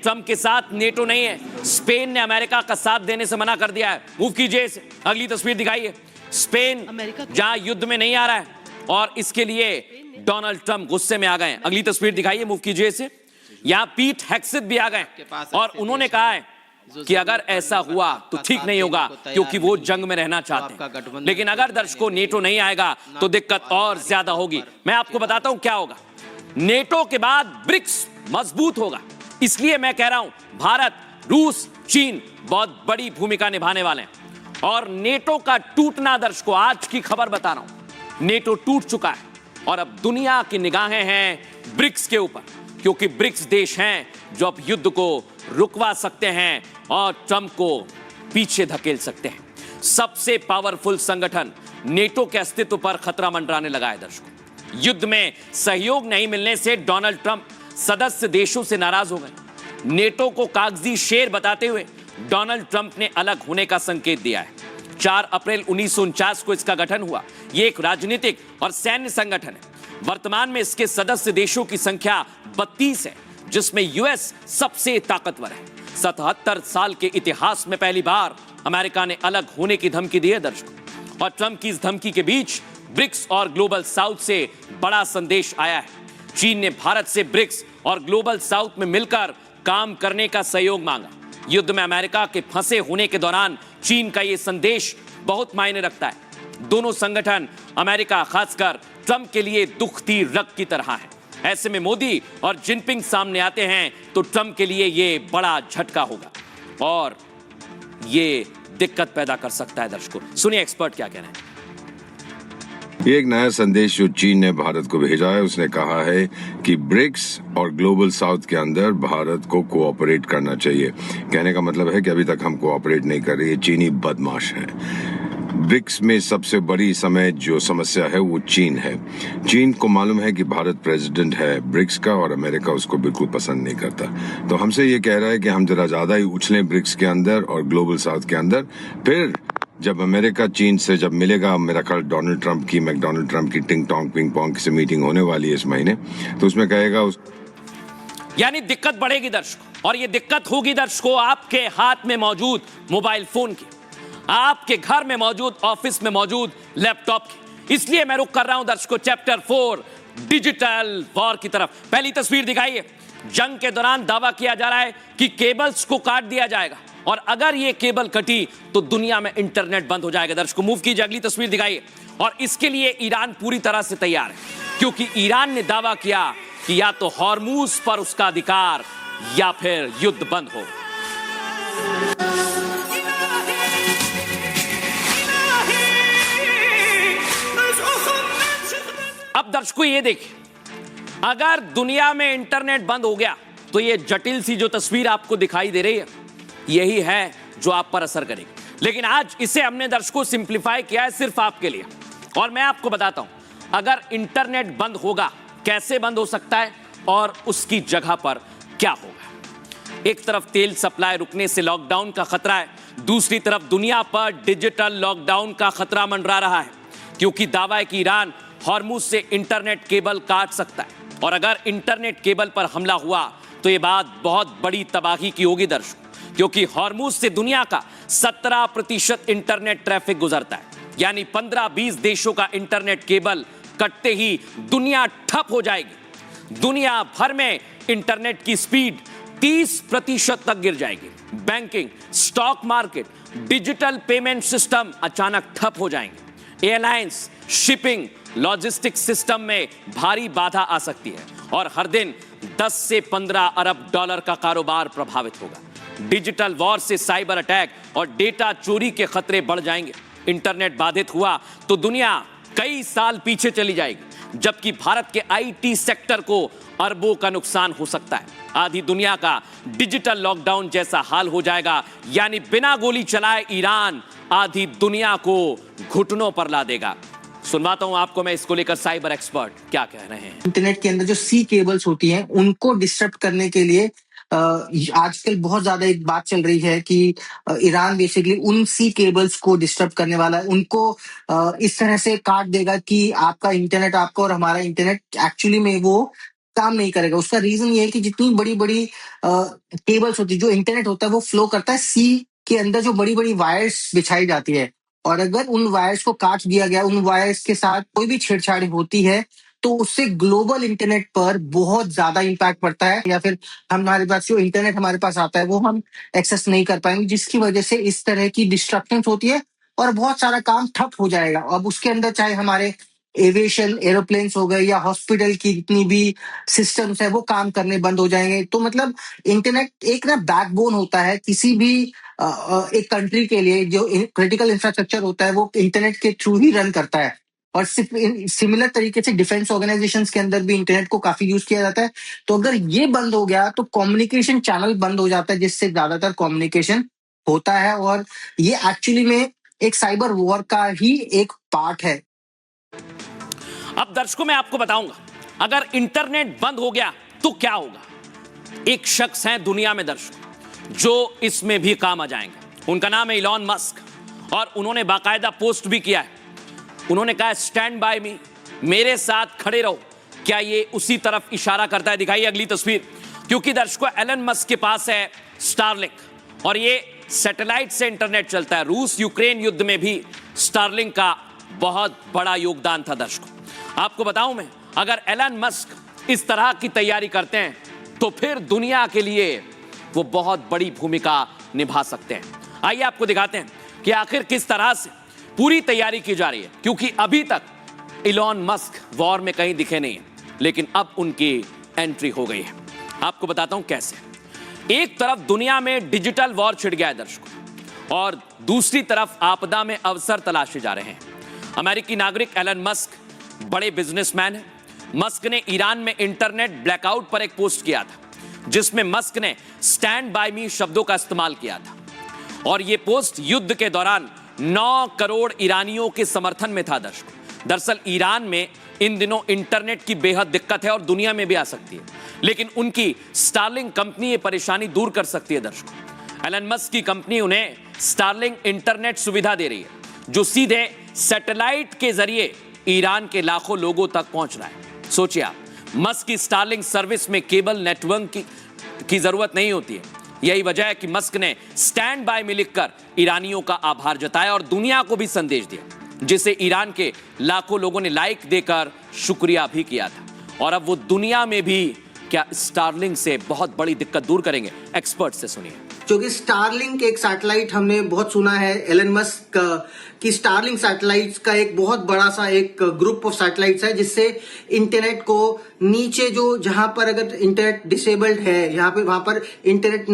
Trump के साथ NATO नहीं है। स्पेन ने अमेरिका का साथ देने से मना कर दिया है। मूव कीजिए इसे, अगली तस्वीर दिखाइए। स्पेन जहां युद्ध में नहीं आ रहा है और इसके लिए डोनाल्ड ट्रंप गुस्से में आ गए। अगली तस्वीर दिखाइए, मूव कीजिए इसे। यहां पीट हेग्सेथ भी आ गए और उन्होंने कहा है कि अगर ऐसा हुआ तो ठीक नहीं होगा क्योंकि वो जंग में रहना चाहते हैं, लेकिन अगर दर्शकों नेटो नहीं आएगा तो दिक्कत और ज्यादा होगी। मैं आपको बताता हूं क्या होगा। नेटो के बाद ब्रिक्स मजबूत होगा, इसलिए मैं कह रहा हूं भारत, रूस, चीन बहुत बड़ी भूमिका निभाने वाले हैं। और नेटो का टूटना, दर्शकों आज की खबर बता रहा हूं, नेटो टूट चुका है और अब दुनिया की निगाहें हैं ब्रिक्स के ऊपर, क्योंकि ब्रिक्स देश हैं जो अब युद्ध को रुकवा सकते हैं और ट्रंप को पीछे धकेल सकते हैं। सबसे पावरफुल संगठन नेटो के अस्तित्व पर खतरा मंडराने लगा है। दर्शकों, युद्ध में सहयोग नहीं मिलने से डोनाल्ड ट्रंप सदस्य देशों से नाराज हो गए। नेटो को कागजी शेर बताते हुए डोनाल्ड ट्रंप ने अलग होने का संकेत दिया है। 4 अप्रैल 1949 को इसका गठन हुआ। यह एक राजनीतिक और सैन्य संगठन है। वर्तमान में इसके सदस्य देशों की संख्या 32 है, जिसमें यूएस सबसे ताकतवर है। 77 साल के इतिहास में पहली बार अमेरिका ने अलग होने की धमकी दी है दर्शकों, और ट्रंप की इस धमकी के बीच ब्रिक्स और ग्लोबल साउथ से बड़ा संदेश आया है। चीन ने भारत से ब्रिक्स और ग्लोबल साउथ में मिलकर काम करने का सहयोग मांगा। युद्ध में अमेरिका के फंसे होने के दौरान चीन का यह संदेश बहुत मायने रखता है। दोनों संगठन अमेरिका, खासकर ट्रंप के लिए दुखती रग की तरह है। ऐसे में मोदी और जिनपिंग सामने आते हैं तो ट्रंप के लिए यह बड़ा झटका होगा और यह दिक्कत पैदा कर सकता है। दर्शकों सुनिए एक्सपर्ट क्या कह रहे हैं। ये एक नया संदेश जो चीन ने भारत को भेजा है। उसने कहा है कि ब्रिक्स और ग्लोबल साउथ के अंदर भारत को कोऑपरेट करना चाहिए। कहने का मतलब है कि अभी तक हम कोऑपरेट नहीं कर रहे, ये चीनी बदमाश है। ब्रिक्स में सबसे बड़ी समय जो समस्या है वो चीन है। चीन को मालूम है कि भारत प्रेसिडेंट है ब्रिक्स का और अमेरिका उसको बिल्कुल पसंद नहीं करता, तो हमसे ये कह रहा है कि हम जरा ज्यादा ही उछलें ब्रिक्स के अंदर और ग्लोबल साउथ के अंदर। फिर जब अमेरिका चीन से जब मिलेगा, मेरा ख्याल डोनाल्ड ट्रंप की टिंग टोंग पिंग पोंग से मीटिंग होने वाली है इस महीने, तो उसमें कहेगा यानी दिक्कत बढ़ेगी दर्शकों, और ये दिक्कत होगी दर्शकों आपके हाथ में मौजूद मोबाइल फोन की, आपके घर में मौजूद, ऑफिस में मौजूद लैपटॉप की। इसलिए मैं रुक कर रहा हूं दर्शकों चैप्टर 4 डिजिटल वॉर की तरफ। पहली तस्वीर दिखाइए। जंग के दौरान दावा किया जा रहा है कि केबल्स को काट दिया जाएगा और अगर ये केबल कटी तो दुनिया में इंटरनेट बंद हो जाएगा। दर्शकों मूव कीजिए, अगली तस्वीर दिखाइए। और इसके लिए ईरान पूरी तरह से तैयार है, क्योंकि ईरान ने दावा किया कि या तो हॉर्मूज पर उसका अधिकार या फिर युद्ध बंद हो। अब दर्शकों ये देखिए, अगर दुनिया में इंटरनेट बंद हो गया तो ये जटिल सी जो तस्वीर आपको दिखाई दे रही है यही है जो आप पर असर करेगी। लेकिन आज इसे हमने दर्शकों सिंप्लीफाई किया है सिर्फ आपके लिए, और मैं आपको बताता हूं अगर इंटरनेट बंद होगा कैसे बंद हो सकता है और उसकी जगह पर क्या होगा। एक तरफ तेल सप्लाई रुकने से लॉकडाउन का खतरा है, दूसरी तरफ दुनिया पर डिजिटल लॉकडाउन का खतरा मंडरा रहा है, क्योंकि दावा है कि ईरान हॉर्मुज से इंटरनेट केबल काट सकता है, और अगर इंटरनेट केबल पर हमला हुआ तो यह बात बहुत बड़ी तबाही की होगी दर्शकों, क्योंकि हॉर्मुज से दुनिया का 17% इंटरनेट ट्रैफिक गुजरता है। यानी 15-20 देशों का इंटरनेट केबल कटते ही दुनिया ठप हो जाएगी। दुनिया भर में इंटरनेट की स्पीड 30% तक गिर जाएगी। Banking, stock market, digital payment system अचानक ठप हो जाएंगे। एयरलाइंस, शिपिंग, लॉजिस्टिक्स सिस्टम में भारी बाधा आ सकती है और हर दिन 10 से 15 अरब डॉलर का कारोबार प्रभावित होगा। डिजिटल वॉर से साइबर अटैक और डेटा चोरी के खतरे बढ़ जाएंगे। इंटरनेट बाधित हुआ तो दुनिया कई साल पीछे चली जाएगी, जबकि भारत के आईटी सेक्टर को अरबों का नुकसान हो सकता है। आधी दुनिया का डिजिटल लॉकडाउन जैसा हाल हो जाएगा, यानी बिना गोली चलाए ईरान आधी दुनिया को घुटनों पर ला देगा। सुनवाता हूं आपको मैं इसको लेकर साइबर एक्सपर्ट क्या कह रहे हैं। इंटरनेट के अंदर जो सी केबल्स होती हैं उनको डिस्टर्ब करने के लिए आजकल बहुत ज्यादा एक बात चल रही है कि ईरान बेसिकली उन सी केबल्स को डिस्टर्ब करने वाला है, उनको इस तरह से काट देगा कि आपका इंटरनेट, आपका और हमारा इंटरनेट एक्चुअली में वो काम नहीं करेगा। उसका रीजन ये है कि जितनी बड़ी बड़ी केबल्स होती है, जो इंटरनेट होता है वो फ्लो करता है सी के अंदर, जो बड़ी बड़ी वायर्स बिछाई जाती है, और अगर उन वायर्स को काट दिया गया, उन वायर्स के साथ कोई भी छेड़छाड़ होती है, तो उससे ग्लोबल इंटरनेट पर बहुत ज्यादा इम्पैक्ट पड़ता है, या फिर हमारे पास जो इंटरनेट हमारे पास आता है वो हम एक्सेस नहीं कर पाएंगे, जिसकी वजह से इस तरह की डिस्ट्रक्शन होती है और बहुत सारा काम ठप हो जाएगा। अब उसके अंदर चाहे हमारे एविएशन, एरोप्लेन्स हो गए, या हॉस्पिटल की जितनी भी सिस्टम्स है वो काम करने बंद हो जाएंगे। तो मतलब इंटरनेट एक ना बैकबोन होता है किसी भी एक कंट्री के लिए। जो क्रिटिकल इंफ्रास्ट्रक्चर होता है वो इंटरनेट के थ्रू ही रन करता है। और सिमिलर तरीके से डिफेंस ऑर्गेनाइजेशंस के अंदर भी इंटरनेट को काफी यूज किया जाता है। तो अगर ये बंद हो गया तो कम्युनिकेशन चैनल बंद हो जाता है, जिससे ज्यादातर कम्युनिकेशन होता है, और ये एक्चुअली में एक साइबर वॉर का ही एक पार्ट है। अब दर्शकों मैं आपको बताऊंगा, अगर इंटरनेट बंद हो गया तो क्या होगा। एक शख्स है दुनिया में दर्शकों जो इसमें भी काम आ जाएंगे। उनका नाम है इलॉन मस्क, और उन्होंने बाकायदा पोस्ट भी किया है। उन्होंने कहा स्टैंड बाय मी, मेरे साथ खड़े रहो। क्या ये उसी तरफ इशारा करता है? दिखाइए अगली तस्वीर। क्योंकि दर्शकों एलन मस्क के पास है स्टारलिंक, और ये सैटेलाइट से इंटरनेट चलता है। रूस यूक्रेन युद्ध में भी स्टारलिंक का बहुत बड़ा योगदान था दर्शकों। आपको बताऊं मैं, अगर एलन मस्क इस तरह की तैयारी करते हैं तो फिर दुनिया के लिए वो बहुत बड़ी भूमिका निभा सकते हैं। आइए आपको दिखाते हैं कि आखिर किस तरह से पूरी तैयारी की जा रही है। क्योंकि अभी तक इलॉन मस्क वॉर में कहीं दिखे नहीं है, लेकिन अब उनकी एंट्री हो गई है। आपको बताता हूं कैसे। एक तरफ दुनिया में डिजिटल वॉर छिड़ गया है दर्शकों, और दूसरी तरफ आपदा में अवसर तलाशे जा रहे हैं। अमेरिकी नागरिक एलन मस्क बड़े बिजनेसमैन हैं। मस्क ने ईरान में इंटरनेट ब्लैकआउट पर एक पोस्ट किया था, जिसमें मस्क ने स्टैंड बाय मी शब्दों का इस्तेमाल किया था, और यह पोस्ट युद्ध के दौरान 9 करोड़ ईरानियों के समर्थन में था दर्शकों। दरअसल ईरान में इन दिनों इंटरनेट की बेहद दिक्कत है, और दुनिया में भी आ सकती है, लेकिन उनकी स्टारलिंक कंपनी ये परेशानी दूर कर सकती है दर्शकों। एलन मस्क की कंपनी उन्हें स्टारलिंक इंटरनेट सुविधा दे रही है, जो सीधे सैटेलाइट के जरिए ईरान के लाखों लोगों तक पहुंच रहा है। सोचिए आप, मस्क की स्टारलिंक सर्विस में केबल नेटवर्क की जरूरत नहीं होती है। यही वजह है कि मस्क ने स्टैंड बाय में लिखकर ईरानियों का आभार जताया और दुनिया को भी संदेश दिया, जिसे ईरान के लाखों लोगों ने लाइक देकर शुक्रिया भी किया था। और अब वो दुनिया में भी क्या स्टारलिंक से बहुत बड़ी दिक्कत दूर करेंगे? एक्सपर्ट से सुनिए। क्योंकि स्टारलिंक एक सैटेलाइट हमने बहुत सुना है एलन मस्क की। स्टारलिंक सैटेलाइट्स का एक बहुत बड़ा सा एक ग्रुप ऑफ सैटेलाइट्स है, जिससे इंटरनेट को नीचे जो जहां पर अगर इंटरनेट डिसेबल्ड है, यहाँ पे वहां पर इंटरनेट